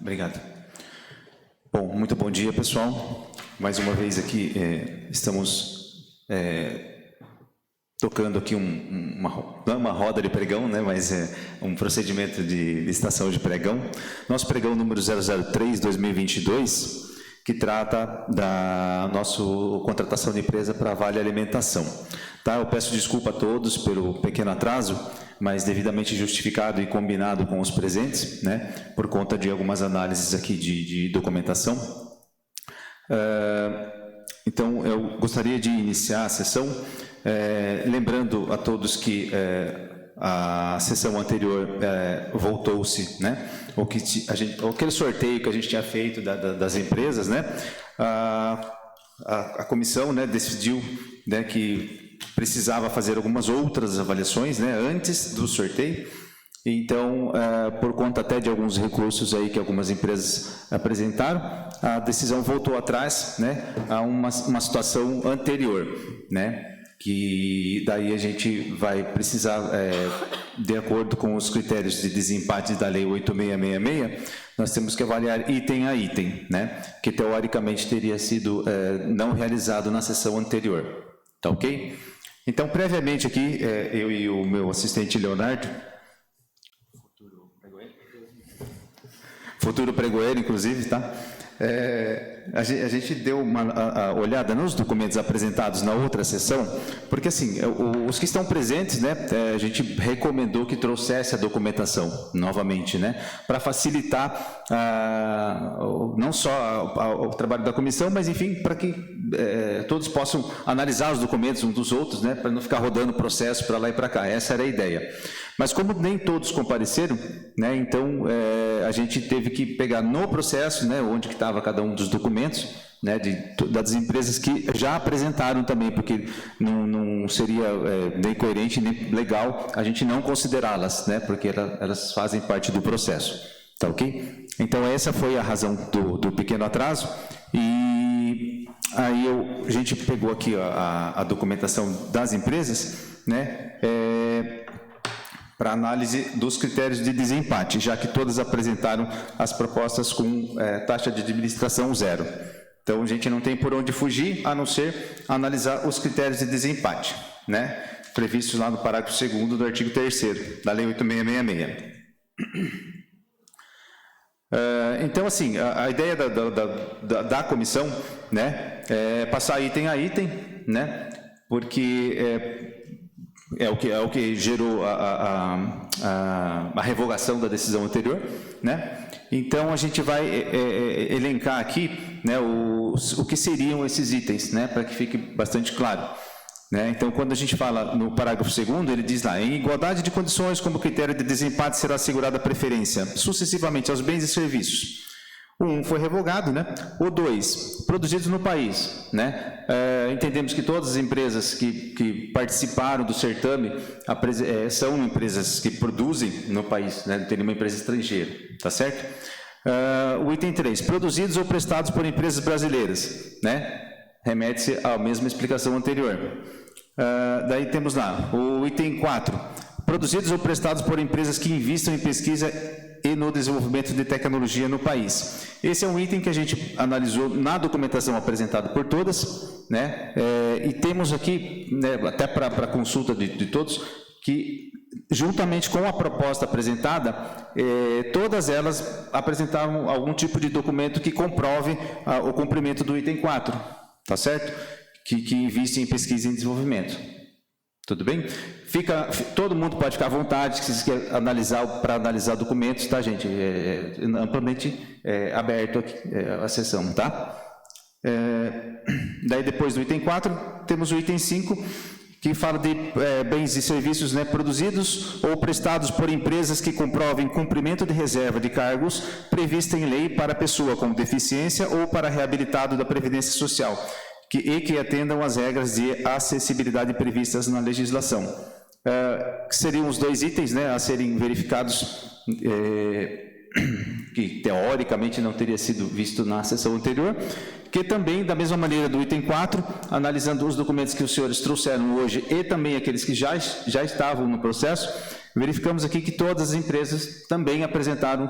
Obrigado. Bom, muito bom dia, pessoal. Mais uma vez aqui estamos tocando aqui não é uma roda de pregão, né, mas é um procedimento de licitação de pregão. Nosso pregão número 003/2022, que trata da nossa contratação de empresa para Vale Alimentação. Tá? Eu peço desculpa a todos pelo pequeno atraso, mas devidamente justificado e combinado com os presentes, né, por conta de algumas análises aqui de documentação. Então, eu gostaria de iniciar a sessão, lembrando a todos que a sessão anterior voltou-se, né, aquele sorteio que a gente tinha feito das empresas, né, a comissão, né, decidiu, né, que precisava fazer algumas outras avaliações, né, antes do sorteio. Então, por conta até de alguns recursos aí que algumas empresas apresentaram, a decisão voltou atrás, né, a uma situação anterior, né, que daí a gente vai precisar, de acordo com os critérios de desempate da Lei 8666, nós temos que avaliar item a item, né, que teoricamente teria sido não realizado na sessão anterior. Tá ok? Então, previamente aqui, eu e o meu assistente Leonardo, futuro pregoeiro, inclusive, tá? A gente deu uma olhada nos documentos apresentados na outra sessão, porque assim, os que estão presentes, né, a gente recomendou que trouxesse a documentação novamente, né, para facilitar não só o trabalho da comissão, mas enfim, para que todos possam analisar os documentos uns dos outros, né, para não ficar rodando o processo para lá e para cá. Essa era a ideia. Mas como nem todos compareceram, né, então a gente teve que pegar no processo, né, onde que estava cada um dos documentos, né, das empresas que já apresentaram também, porque não seria nem coerente nem legal a gente não considerá-las, né, porque elas fazem parte do processo, tá ok? Então essa foi a razão do pequeno atraso, e aí a gente pegou aqui a documentação das empresas, né, para análise dos critérios de desempate, já que todas apresentaram as propostas com taxa de administração zero. Então, a gente não tem por onde fugir, a não ser analisar os critérios de desempate, né, previstos lá no parágrafo 2º do artigo 3º da Lei 8666. Então, assim, a ideia da comissão, né, é passar item a item, né, porque é o que gerou a revogação da decisão anterior, né? Então, a gente vai elencar aqui, né, o que seriam esses itens, né, para que fique bastante claro, né? Então, quando a gente fala no parágrafo 2º, ele diz lá: em igualdade de condições, como critério de desempate, será assegurada preferência sucessivamente aos bens e serviços. O 1 foi revogado, né? O 2, produzidos no país, né? Entendemos que todas as empresas que participaram do certame são empresas que produzem no país, né? Não tem nenhuma empresa estrangeira, tá certo? O item 3, produzidos ou prestados por empresas brasileiras, né? Remete-se à mesma explicação anterior. Daí temos lá o item 4, produzidos ou prestados por empresas que investam em pesquisa e no desenvolvimento de tecnologia no país. Esse é um item que a gente analisou na documentação apresentada por todas, né, e temos aqui, né, até para consulta de todos, que juntamente com a proposta apresentada, todas elas apresentavam algum tipo de documento que comprove o cumprimento do item 4, tá certo? Que investe em pesquisa e desenvolvimento. Tudo bem? Todo mundo pode ficar à vontade, se quer para analisar documentos, tá, gente? Amplamente aberto aqui, a sessão, tá? Daí, depois do item 4, temos o item 5, que fala de bens e serviços, né, produzidos ou prestados por empresas que comprovem cumprimento de reserva de cargos prevista em lei para pessoa com deficiência ou para reabilitado da Previdência Social, e que atendam às regras de acessibilidade previstas na legislação. Que seriam os dois itens, né, a serem verificados, que teoricamente não teria sido visto na sessão anterior, que também, da mesma maneira do item 4, analisando os documentos que os senhores trouxeram hoje e também aqueles que já estavam no processo, verificamos aqui que todas as empresas também apresentaram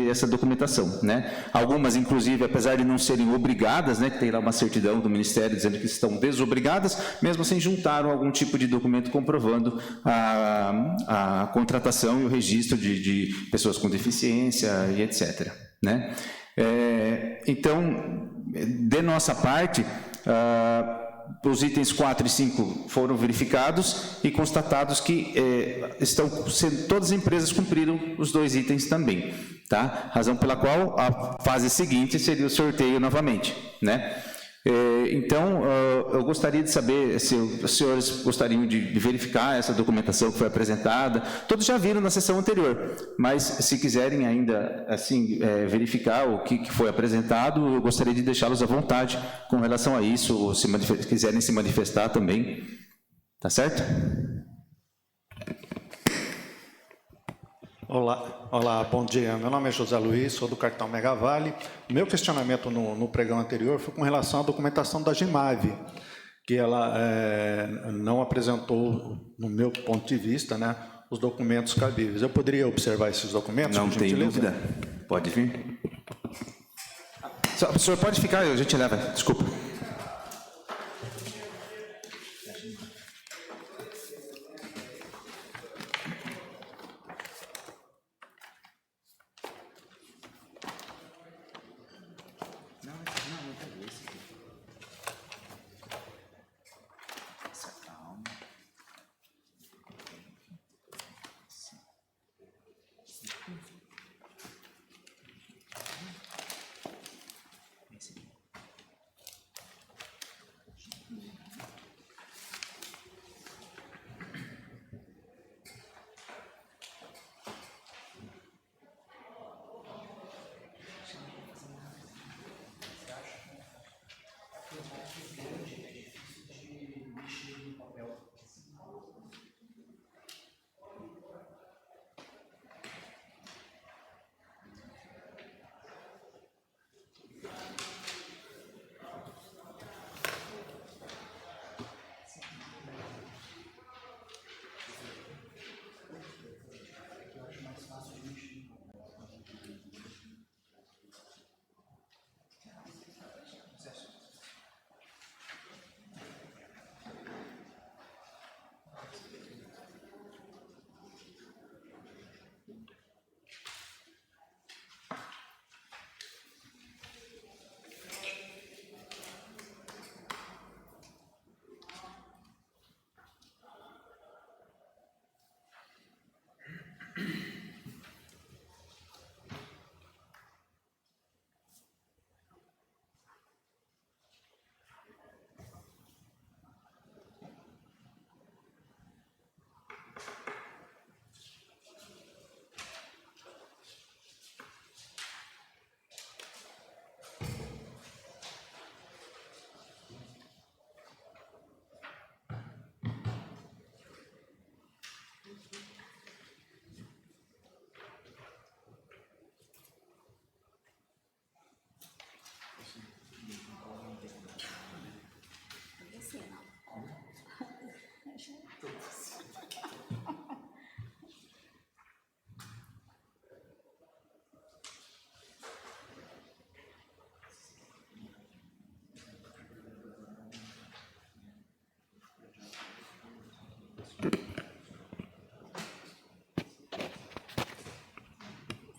essa documentação, né? Algumas, inclusive, apesar de não serem obrigadas, né, que tem lá uma certidão do Ministério dizendo que estão desobrigadas, mesmo assim juntaram algum tipo de documento comprovando a contratação e o registro de pessoas com deficiência e etc., né? Então, de nossa parte, os itens 4 e 5 foram verificados e constatados que todas as empresas cumpriram os 2 itens também, tá? Razão pela qual a fase seguinte seria o sorteio novamente, né? Então, eu gostaria de saber se os senhores gostariam de verificar essa documentação que foi apresentada. Todos já viram na sessão anterior, mas se quiserem ainda assim verificar o que foi apresentado, eu gostaria de deixá-los à vontade com relação a isso, ou se quiserem se manifestar também. Tá certo? Olá, bom dia. Meu nome é José Luiz, sou do cartão Megavale. O meu questionamento no pregão anterior foi com relação à documentação da GIMAV, que ela não apresentou, no meu ponto de vista, né, os documentos cabíveis. Eu poderia observar esses documentos? Não tem dúvida. Pode vir. O senhor pode ficar, a gente leva. Desculpa.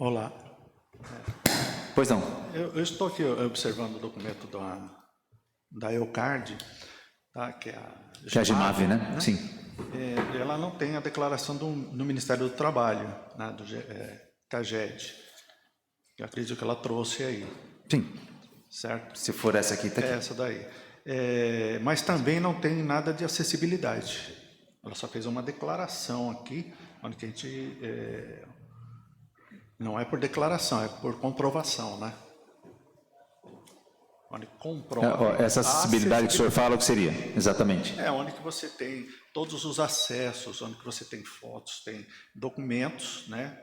Olá. Pois não. Eu estou aqui observando o documento da EUCARD, tá, que é a GIMAV, né? Sim. Ela não tem a declaração do Ministério do Trabalho, né, do CAGED. Eu acredito que ela trouxe aí. Sim. Certo? Se for essa aqui, tá aqui. Essa daí. Mas também não tem nada de acessibilidade. Ela só fez uma declaração aqui, onde que a gente... não é por declaração, é por comprovação, né? Onde comprova... essa acessibilidade que o senhor fala, o que seria? Exatamente. Onde que você tem todos os acessos, onde que você tem fotos, tem documentos, né?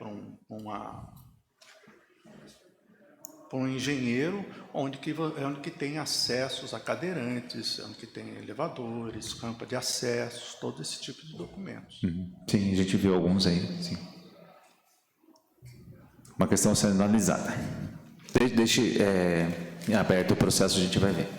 Por por um engenheiro, onde que tem acessos a cadeirantes, onde que tem elevadores, rampa de acessos, todo esse tipo de documentos. Sim, a gente viu alguns aí, sim. Uma questão sendo analisada. Deixe aberto o processo, a gente vai ver.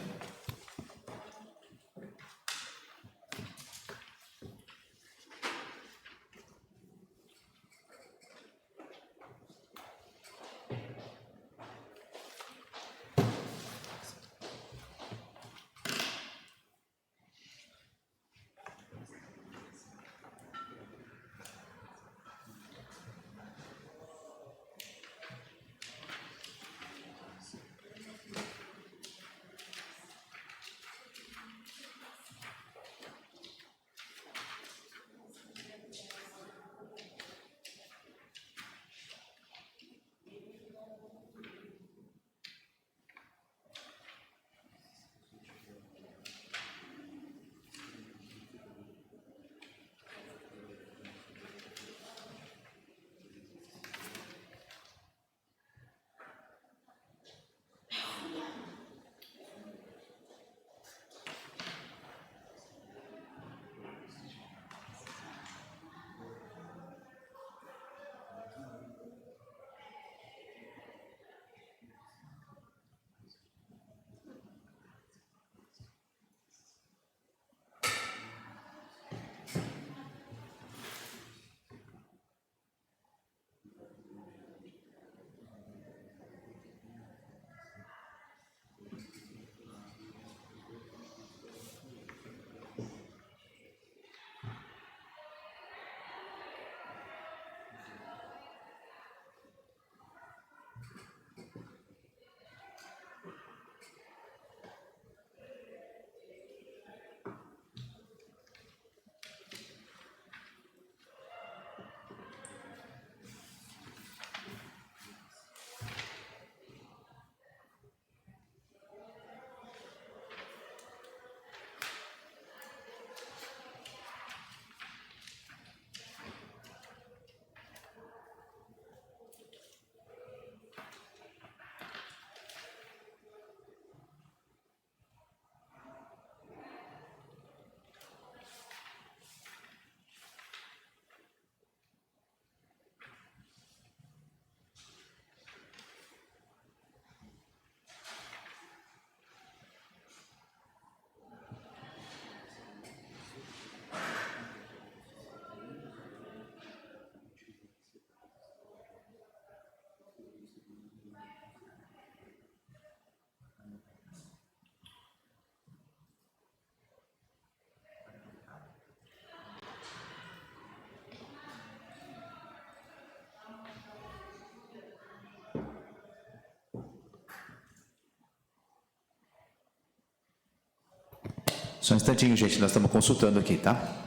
Só um instantinho, gente, nós estamos consultando aqui, tá?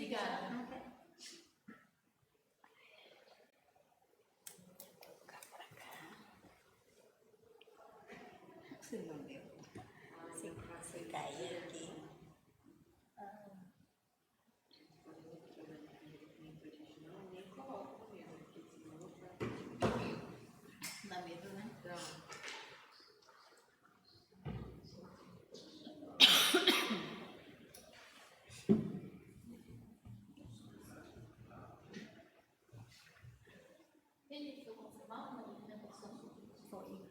Obrigada. Você não deu. Assim que você cair aqui. Dá medo, né? Ele foi confirmado ou não? Foi.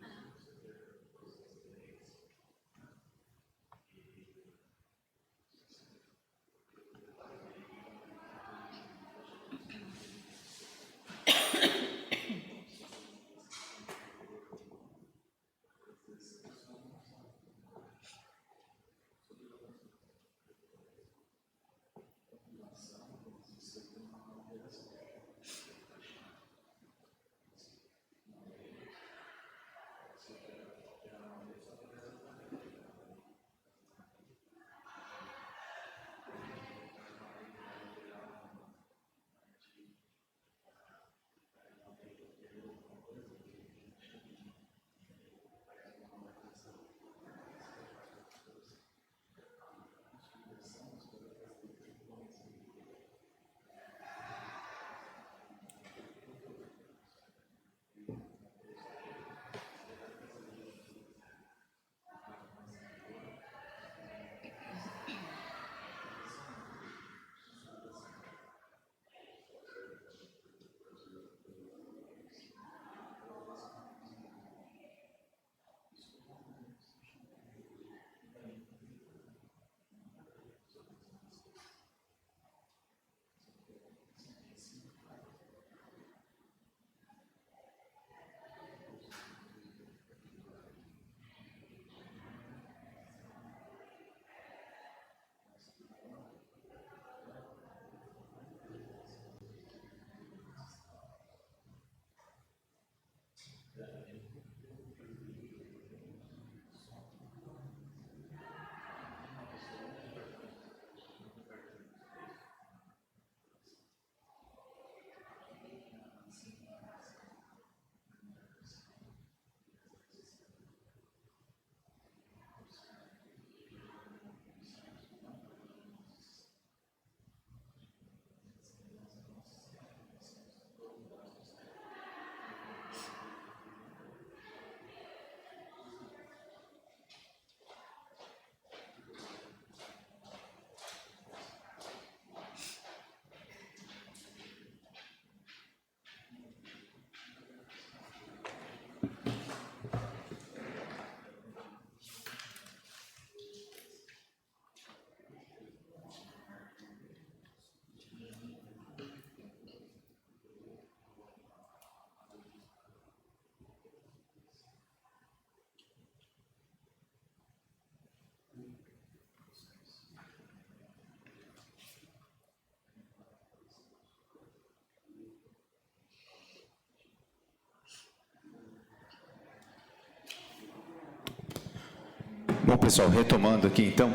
Bom, pessoal, retomando aqui, então,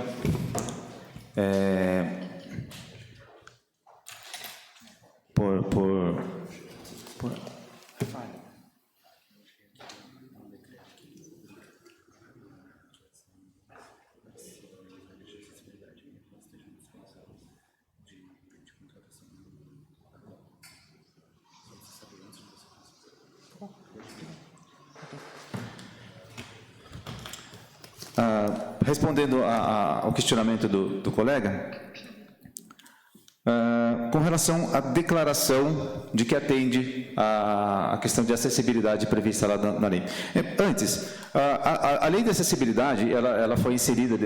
respondendo ao questionamento do colega, com relação à declaração de que atende a questão de acessibilidade prevista lá na lei. Antes, a lei de acessibilidade, ela foi inserida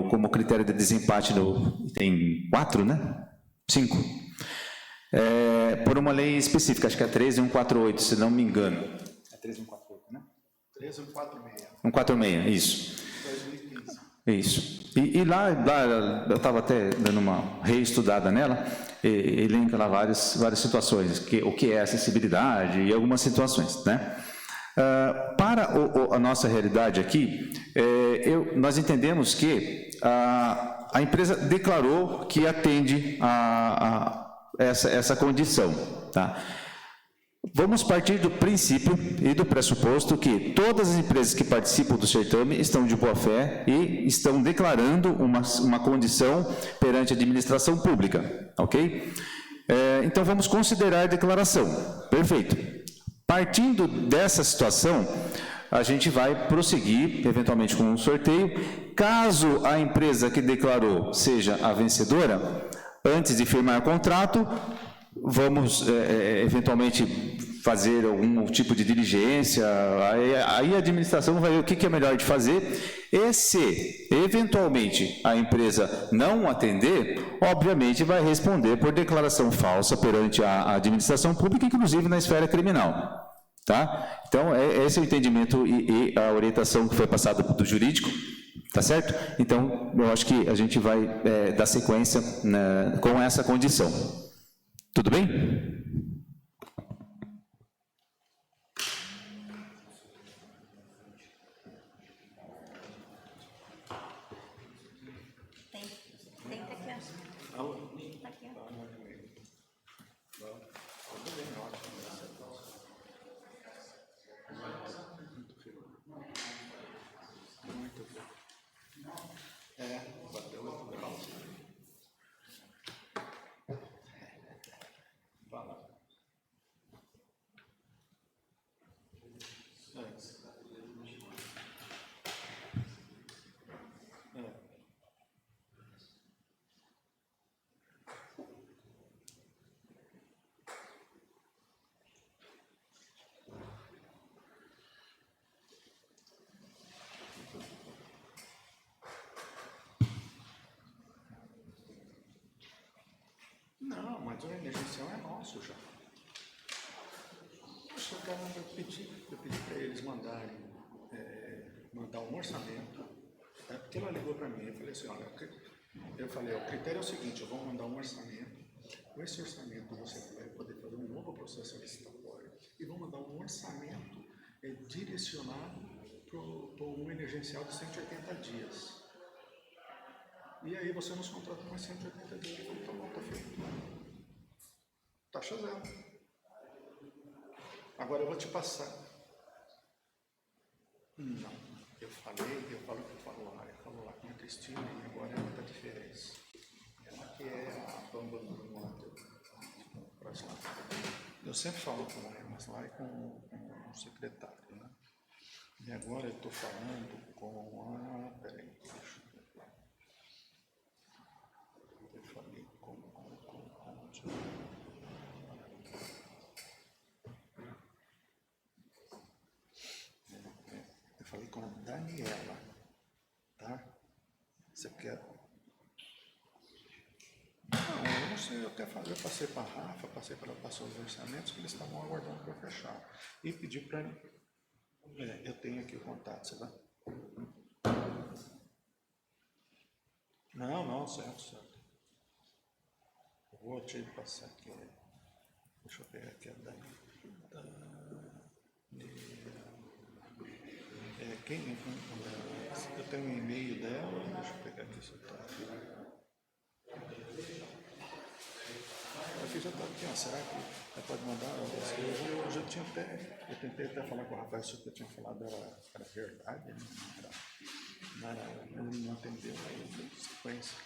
como critério de desempate no item 4, né? 5. Por uma lei específica, acho que é 13148, se não me engano. É 13148, né? 13146. 146, isso. 2015. Isso. E lá eu estava até dando uma reestudada nela, elenca lá várias situações, o que é acessibilidade e algumas situações, né? Para a nossa realidade aqui, nós entendemos que a empresa declarou que atende essa condição, tá? Vamos partir do princípio e do pressuposto que todas as empresas que participam do certame estão de boa fé e estão declarando uma condição perante a administração pública, ok? Então, vamos considerar a declaração. Perfeito. Partindo dessa situação, a gente vai prosseguir, eventualmente, com um sorteio. Caso a empresa que declarou seja a vencedora, antes de firmar o contrato, vamos, eventualmente, fazer algum tipo de diligência, aí a administração vai ver o que é melhor de fazer, e se, eventualmente, a empresa não atender, obviamente vai responder por declaração falsa perante a administração pública, inclusive na esfera criminal. Tá? Então, esse é o entendimento e a orientação que foi passada do jurídico, tá certo? Então, eu acho que a gente vai dar sequência com essa condição. Tudo bem? Tem tá aqui, ó. Tá aqui, ó. Bateu muito legal. Fala. Não, mas o emergencial é nosso já. Eu pedi para eles mandar um orçamento. Porque ela ligou para mim, eu falei assim, olha, o critério é o seguinte, eu vou mandar um orçamento. Com esse orçamento você vai poder fazer um novo processo licitatório e vou mandar um orçamento direcionado para um emergencial de 180 dias. E aí você nos contrata mais 180 dias. Eu falei, tá bom, tá feito. Taxa zero. Agora eu vou te passar. Não. Eu falo lá com a Cristina e agora ela está de férias. Ela que é a bamba do mundo. Eu sempre falo com ela, mas lá é com o secretário, né? E agora eu estou falando com a... Peraí, deixa eu ver lá. Eu falei com eu falei com a Daniela, tá? Você quer... Não, eu não sei, eu passei para a Rafa, passei para ela passar os orçamentos que eles estavam aguardando para fechar. E pedi para... eu tenho aqui o contato, você vai... Não, certo. Eu vou te passar aqui. Deixa eu pegar aqui a Dani. Eu tenho um e-mail dela, deixa eu pegar aqui se eu tá. Aqui já está aqui, ó. Será que ela pode mandar? Eu já tinha eu tentei até falar com o rapaz, isso que eu tinha falado era verdade, né? Não entendeu aí a sequência.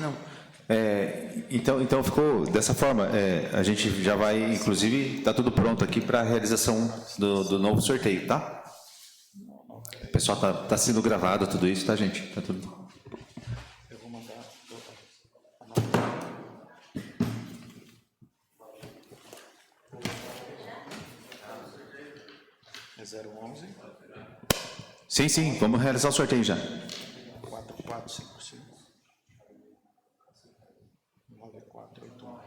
Não. Então ficou dessa forma. A gente já vai, inclusive, está tudo pronto aqui para a realização do novo sorteio, tá? O pessoal tá sendo gravado tudo isso, tá, gente? Tá tudo. Eu vou mandar. É 011 Sim, vamos realizar o sorteio já. 4455 9489.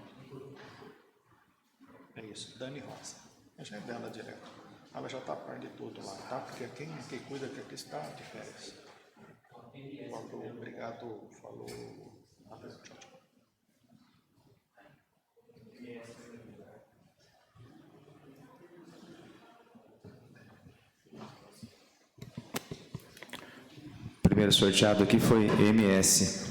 É isso, Dani Rosa. A gente é dela direto. Ela já está a par de tudo lá, tá? Porque quem cuida que aqui está de férias. Falou, obrigado, falou. Tchau. primeiro sorteado aqui foi MS.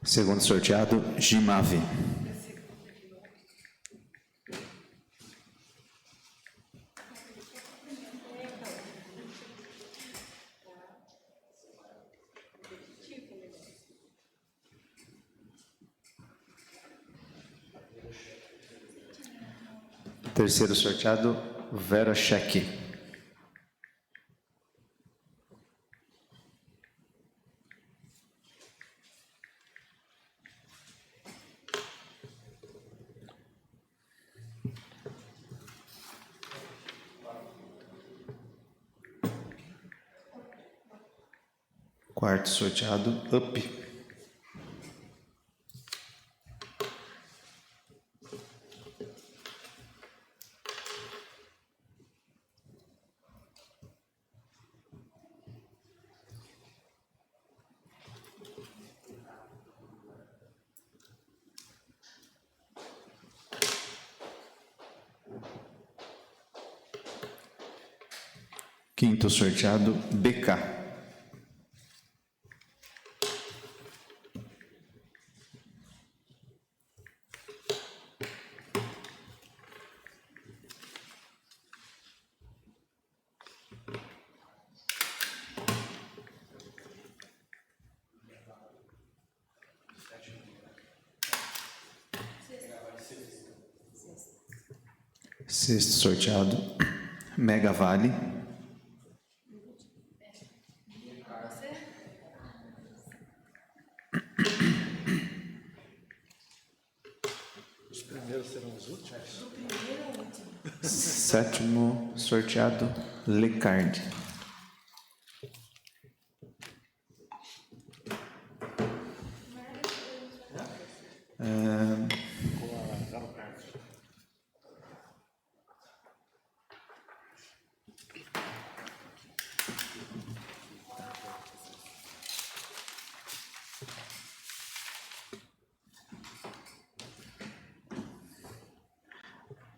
Segundo sorteado, Gimave. Terceiro sorteado, Vera Cheque. Quarto sorteado, Up. Quinto sorteado, BK. Sexto sorteado, Mega Vale. Os primeiros serão os últimos? Sétimo sorteado, Lecard.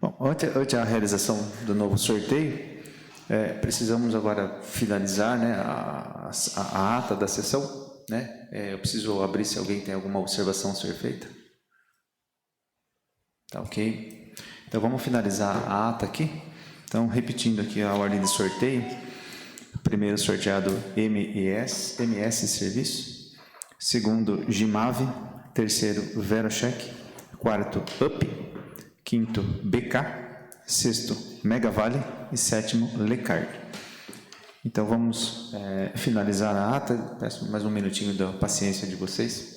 Bom, ante a realização do novo sorteio, precisamos agora finalizar, né, a ata da sessão, né? Eu preciso abrir se alguém tem alguma observação a ser feita. Tá ok? Então vamos finalizar a ata aqui. Então, repetindo aqui a ordem de sorteio. Primeiro sorteado MS Serviço. Segundo, Gimave. Terceiro, Verocheck. Quarto, Up. Quinto, BK. Sexto, Mega Vale. E sétimo, Lecard. Então vamos finalizar a ata. Peço mais um minutinho da paciência de vocês.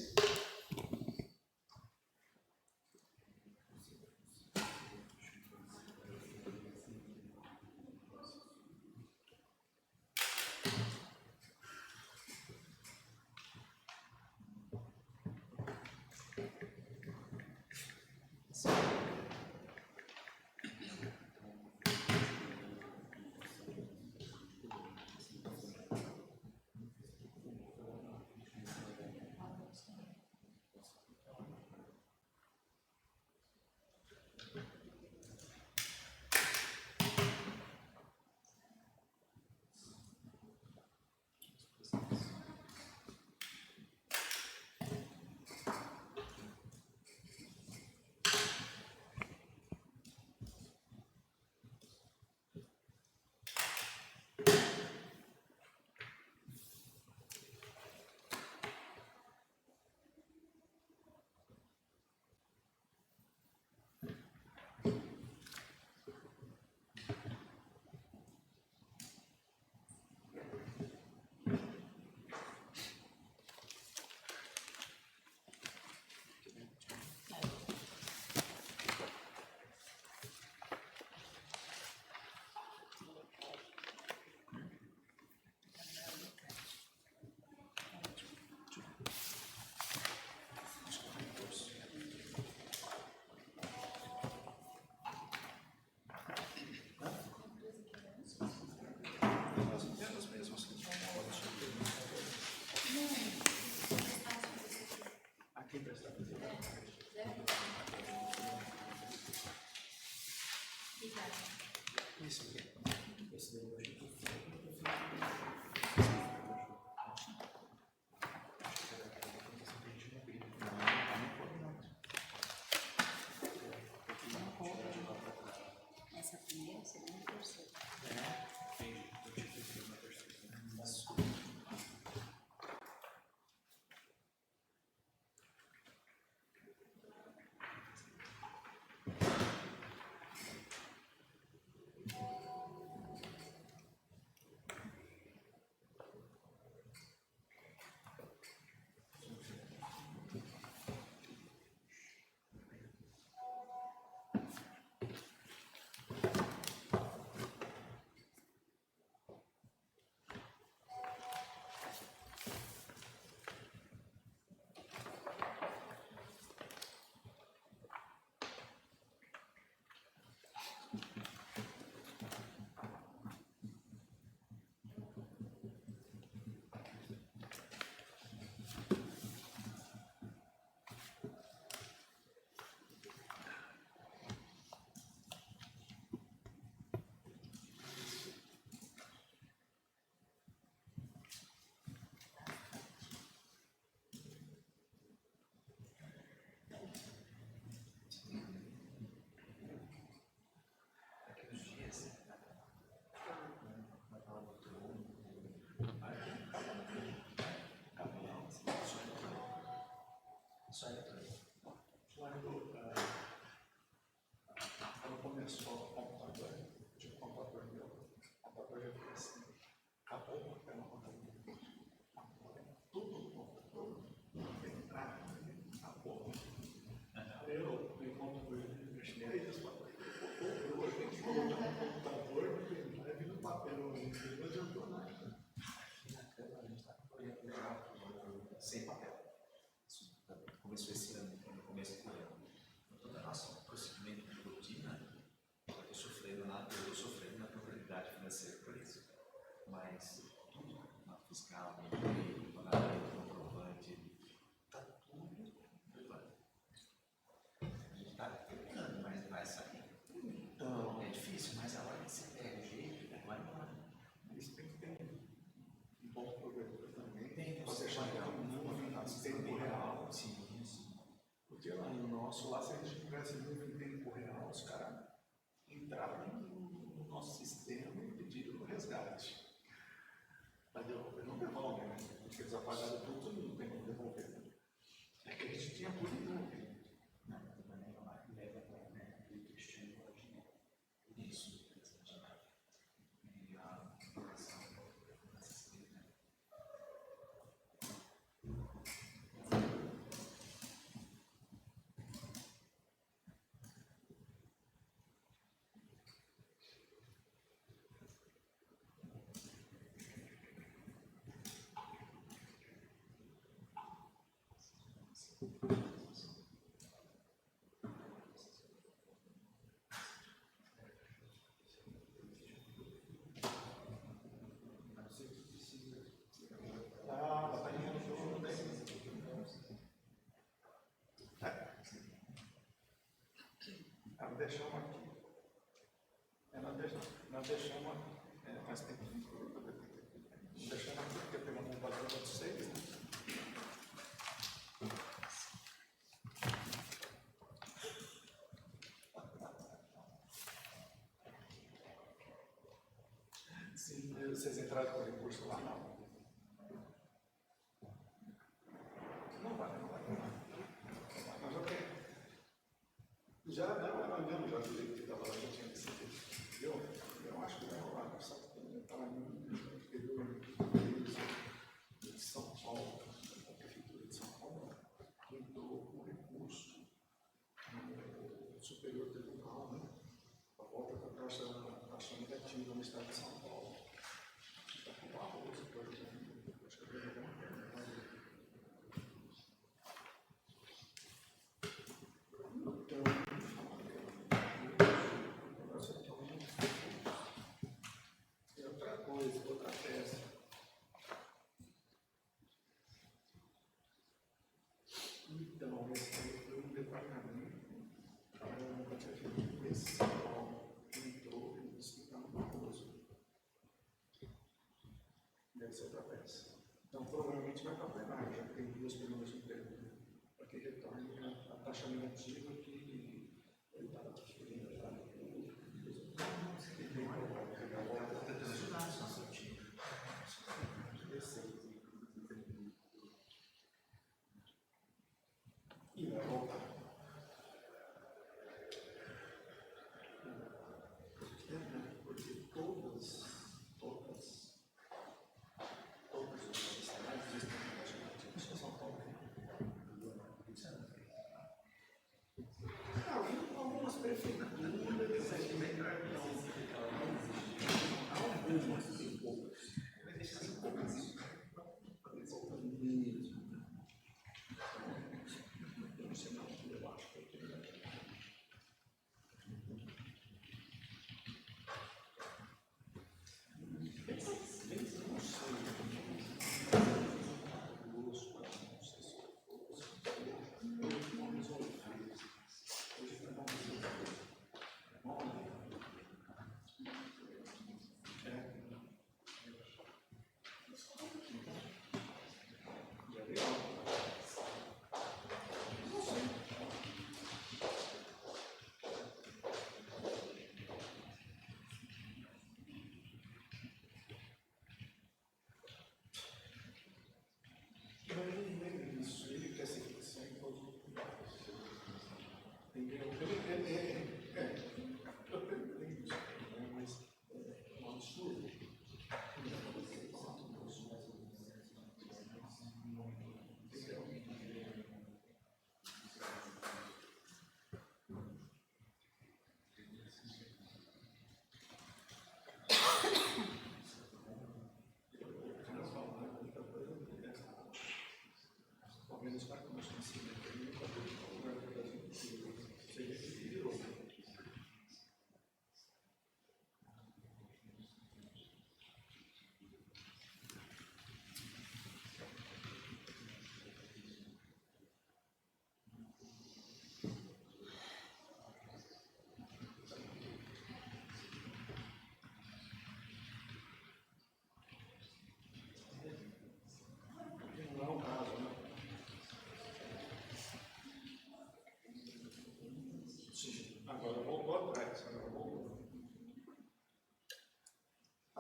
Sem papel. Isso começou esse ano, no começo do ano. Então, o nosso procedimento de rotina, eu estou sofrendo na probabilidade financeira por isso. Mas tudo, na fiscal, no direito, no pagamento, no comprovante, está tudo levando. A gente está tentando, mas vai sair. Então, é difícil, mas a hora que você pega o jeito, vai embora. Isso tem que ter um bom provedor também. Tem, Você deixar em tempo real. Sim, isso. Porque lá no nosso, lá se a gente tivesse muito em tempo real, os caras entraram no nosso sistema e pediram o resgate. Mas devolver não devolve, né? Porque eles apagaram tudo e não tem como devolver. É que a gente tinha tudo em nuvem. Não, também não vai. Leva para o Cristiano hoje. Isso. E a população necessita. Nós deixamos aqui. Nós deixamos aqui. Mas tem que. Nós deixamos aqui porque tem uma computadora de 6, né? Sim, vocês entraram com o recurso lá, não? Não vai. Mas já tem. Já não, mesmo, já vi que estava lá, já tinha decidido. Eu acho que vai rolar, só que estava no de São Paulo, da Prefeitura de São Paulo, entrou com recurso no Superior Tribunal, né? A volta da taxa negativa no Estado de São Paulo. Está com o arroz, por exemplo, acho que eu tenho alguma coisa. Outra peça. Então, esse foi um departamento esse São Paulo entrou e disse que está no famoso. Deve ser outra peça. Então, provavelmente vai para a plenária, já que tem duas pelo mesmo tempo, para que retorne a taxa negativa que ele estava transferindo já. E vai voltar. Porque todas as universidades existem na taxa negativa, só São Paulo.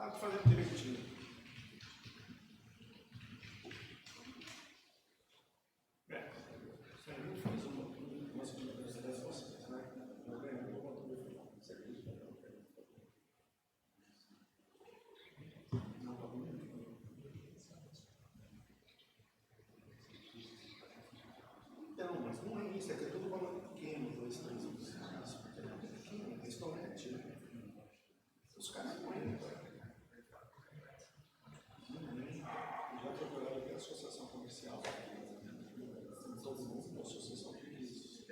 Tá fazendo direitinho. Não, mas não é isso, é que é tudo valor pequeno, 2, 3 anos. É pequeno, restaurante, né? Os caras não entram. Já procuraram aqui a associação comercial. Todos mundo da associação de serviços.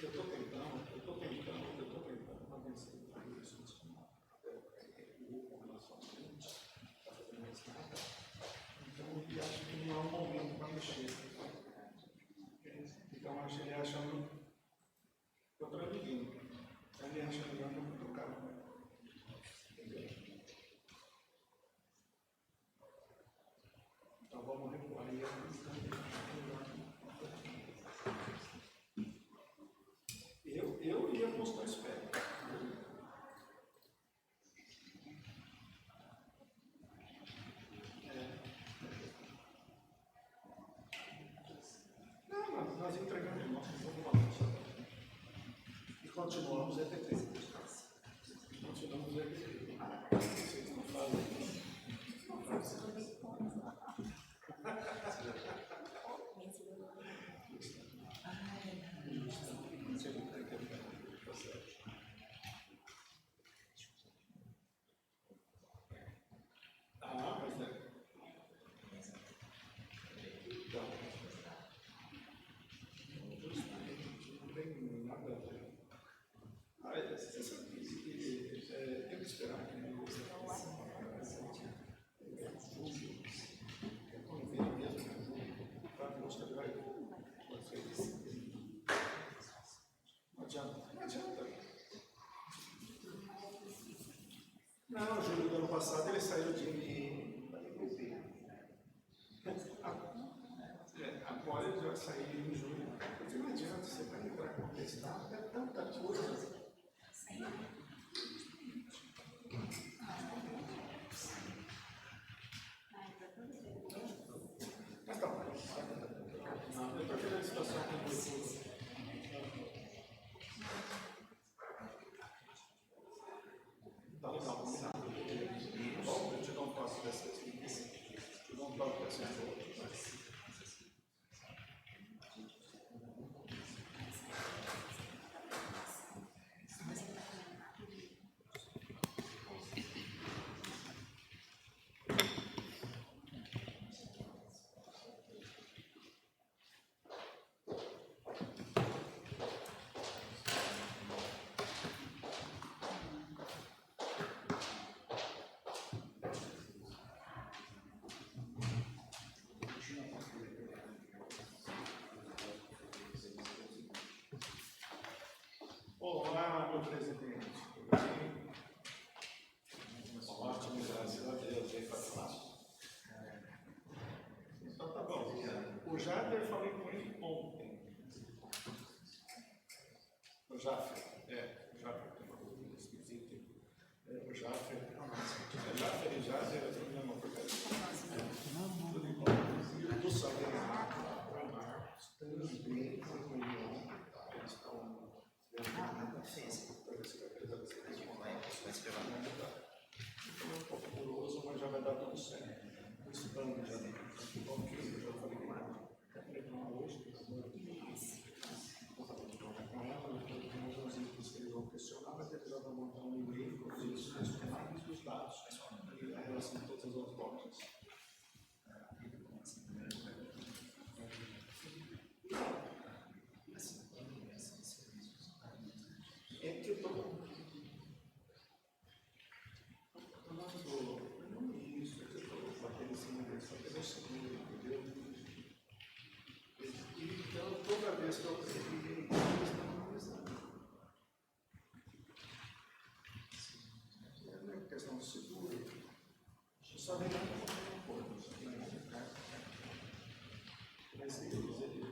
Eu estou tentando convencer isso com relação a gente, está fazendo mais nada. Então, ele acha que não é o momento para mexer. Então, ele achando que eu estou amiguinho. Ele acha melhor não trocar. Entendeu? Então, vamos recuar aí. Eu ia postar espera. Não, nós entregamos o nosso valor. E continuamos EPT. Continuamos EPT. Vocês não fazem isso. Mas é. Então, não tem nada a ver. Você sabe que tem que esperar que não você quando vem mesmo, para mostrar que vai não adianta. Não adianta. Não, o julho do ano passado ele saiu de agora ele vai sair em julho. Porque não adianta, você vai entrar com testado, é tanta coisa. Mas tá bom. Não, eu prefiro a situação que eu tá legal, combinado. Bom, eu te dou um passo dessa vez. Te dou um toque dessa vez. Olá, meu presidente. Ótimo, graças a Deus. Aí, Fátima. Então tá bom. O Jader, falei com ele ontem. O Jaffer, o Jaffer tem uma dúvida esquisita. O Jaffer, Jaffer e Jader é tudo a mesma porcaria. Tudo igual. E o do Saber, o Marcos, também foi com ele. Eles estão. Então é um pouco curioso, mas já vai dar tudo certo. O spam já ok, eu já falei com ela. Hoje, temos uns itens que eles vão questionar, mas depois ela vai montar um e-mail com os questionários dos dados e a relação de todas as outras portas. É que eu estou falando não isso, é que eu estou batendo em cima dele, só pelo segundo, entendeu? Então, toda vez que eu percebi, eles estão analisando. É uma questão de seguro. Eu só lembro que eu não vou pôr, mas eles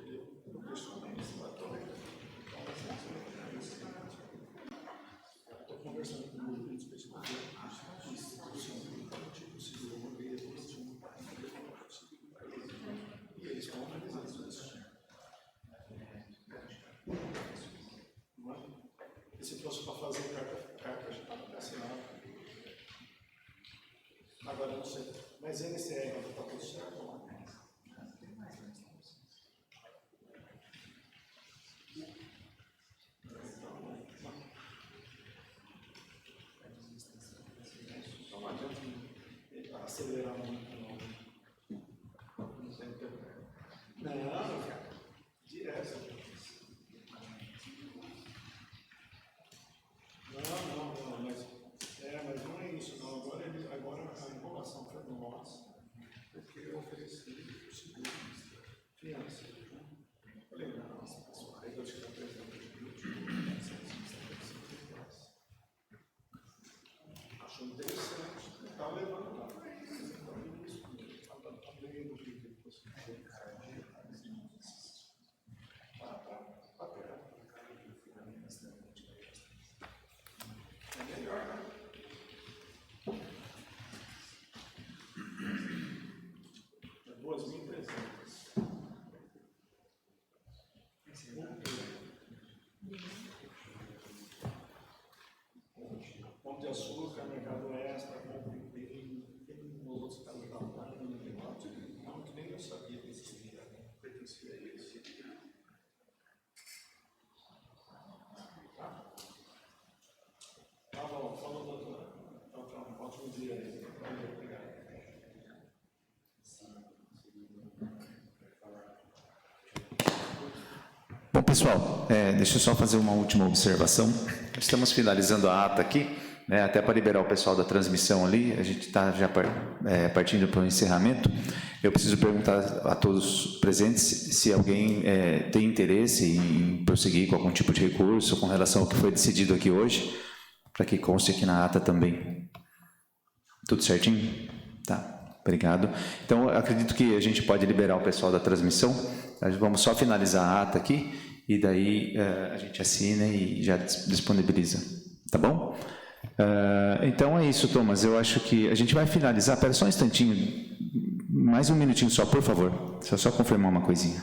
Pão de Açúcar, Mercado Extra, Compre Bem, tem uns outros casos da Online, não, que nem eu sabia que existia, pertencia a eles. Tá bom, falou, doutora. Tchau, ótimo dia aí. Obrigado. Bom, pessoal, deixa eu só fazer uma última observação. Estamos finalizando a ata aqui, né, até para liberar o pessoal da transmissão ali, a gente está já partindo para o encerramento. Eu preciso perguntar a todos presentes se alguém tem interesse em prosseguir com algum tipo de recurso com relação ao que foi decidido aqui hoje, para que conste aqui na ata também. Tudo certinho? Tá, obrigado. Então, eu acredito que a gente pode liberar o pessoal da transmissão. Nós vamos só finalizar a ata aqui e daí a gente assina e já disponibiliza, tá bom? Então é isso, Thomas. Eu acho que a gente vai finalizar. Espera só um instantinho, mais um minutinho só, por favor. Deixa eu só confirmar uma coisinha.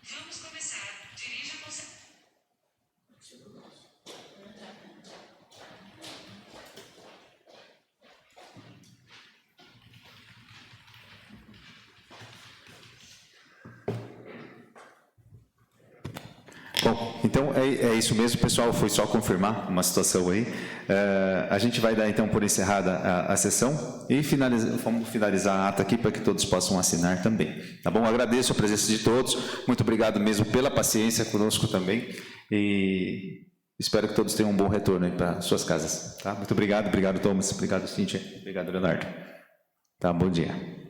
Vamos começar. Dirija com... Bom, então é isso mesmo, pessoal. Foi só confirmar uma situação aí. A gente vai dar então por encerrada a sessão e vamos finalizar a ata aqui para que todos possam assinar também. Tá bom? Agradeço a presença de todos. Muito obrigado mesmo pela paciência conosco também. E espero que todos tenham um bom retorno aí para suas casas. Tá? Muito obrigado. Obrigado, Thomas. Obrigado, Cíntia. Obrigado, Leonardo. Tá, bom dia.